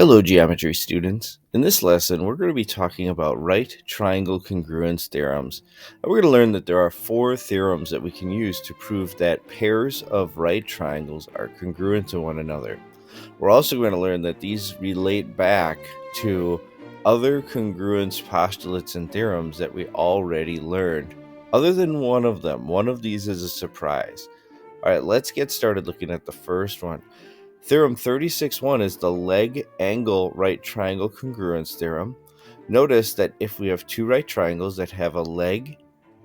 Hello, geometry students. In this lesson, we're going to be talking about right triangle congruence theorems. And we're going to learn that there are 4 theorems that we can use to prove that pairs of right triangles are congruent to one another. We're also going to learn that these relate back to other congruence postulates and theorems that we already learned. Other than one of these is a surprise. All right, let's get started looking at the first one. Theorem 36.1 is the leg angle right triangle congruence theorem. Notice that if we have two right triangles that have a leg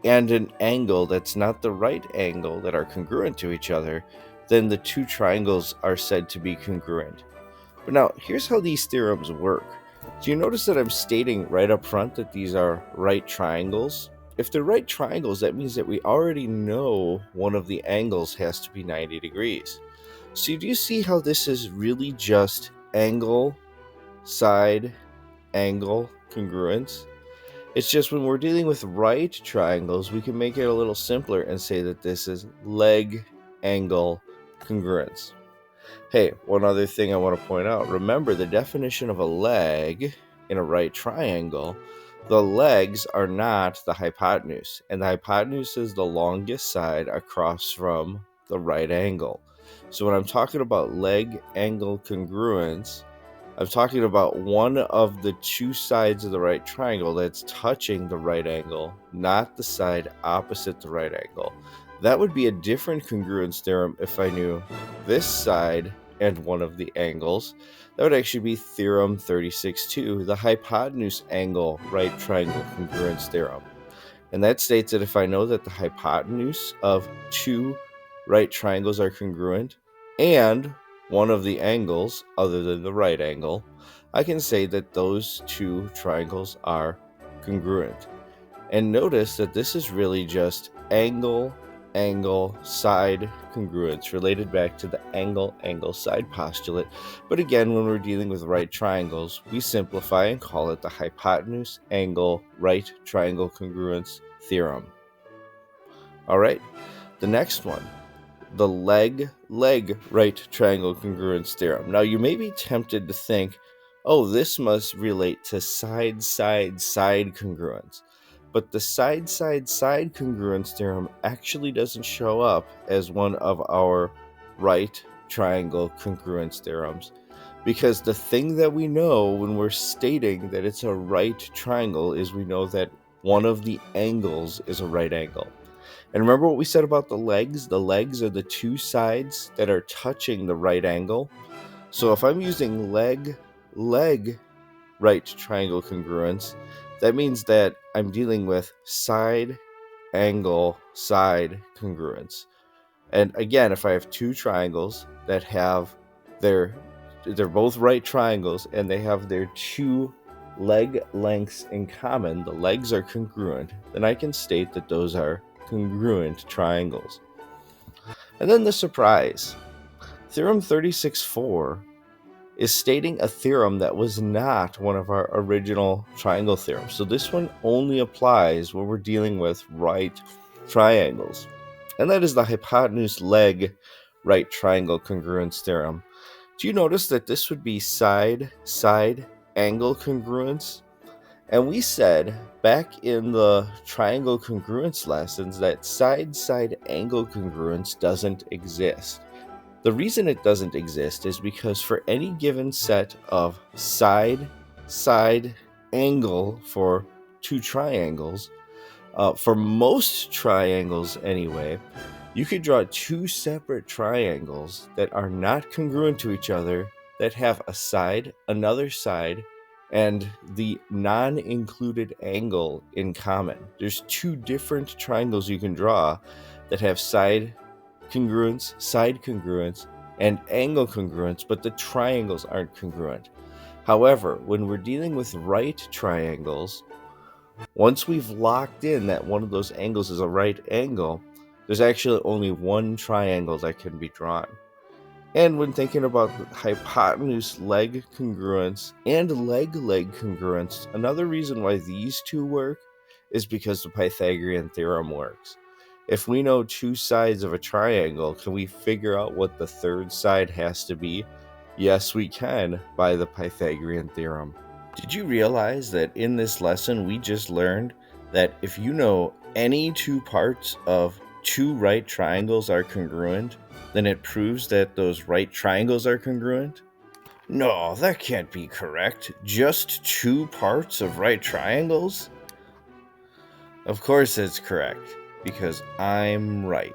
and an angle that's not the right angle that are congruent to each other, then the two triangles are said to be congruent. But now, here's how these theorems work. Do you notice that I'm stating right up front that these are right triangles? If they're right triangles, that means that we already know one of the angles has to be 90 degrees. So do you see how this is really just angle, side, angle, congruence? It's just when we're dealing with right triangles, we can make it a little simpler and say that this is leg, angle, congruence. Hey, one other thing I want to point out. Remember the definition of a leg in a right triangle. The legs are not the hypotenuse, and the hypotenuse is the longest side across from the right angle. So when I'm talking about leg angle congruence, I'm talking about one of the two sides of the right triangle that's touching the right angle, not the side opposite the right angle. That would be a different congruence theorem if I knew this side and one of the angles. That would actually be theorem 36.2, the hypotenuse angle right triangle congruence theorem. And that states that if I know that the hypotenuse of two right triangles are congruent and one of the angles other than the right angle, I can say that those two triangles are congruent. And notice that this is really just angle, angle, side congruence related back to the angle, angle, side postulate. But again, when we're dealing with right triangles, we simplify and call it the hypotenuse angle right triangle congruence theorem. All right, the next one, the leg right triangle congruence theorem. Now you may be tempted to think, oh, this must relate to side congruence. But the side congruence theorem actually doesn't show up as one of our right triangle congruence theorems, because the thing that we know when we're stating that it's a right triangle is we know that one of the angles is a right angle. And remember what we said about the legs? The legs are the two sides that are touching the right angle. So if I'm using leg right triangle congruence, that means that I'm dealing with side, angle, side congruence. And again, if I have two triangles that have they're both right triangles and they have their two leg lengths in common, the legs are congruent, then I can state that those are congruent triangles. And then the surprise. Theorem 36.4 is stating a theorem that was not one of our original triangle theorems. So this one only applies when we're dealing with right triangles. And that is the hypotenuse leg right triangle congruence theorem. Do you notice that this would be side angle congruence? And we said back in the triangle congruence lessons that side angle congruence doesn't exist. The reason it doesn't exist is because for any given set of side angle for two triangles, for most triangles anyway, you could draw two separate triangles that are not congruent to each other, that have a side, another side, and the non-included angle in common. There's two different triangles you can draw that have side congruence, and angle congruence, but the triangles aren't congruent. However, when we're dealing with right triangles, once we've locked in that one of those angles is a right angle, there's actually only one triangle that can be drawn. And when thinking about hypotenuse leg congruence and leg congruence, another reason why these two work is because the Pythagorean theorem works. If we know two sides of a triangle, can we figure out what the third side has to be? Yes, we can by the Pythagorean theorem. Did you realize that in this lesson we just learned that if you know any two parts of two right triangles are congruent, then it proves that those right triangles are congruent? No, that can't be correct. Just two parts of right triangles? Of course it's correct, because I'm right.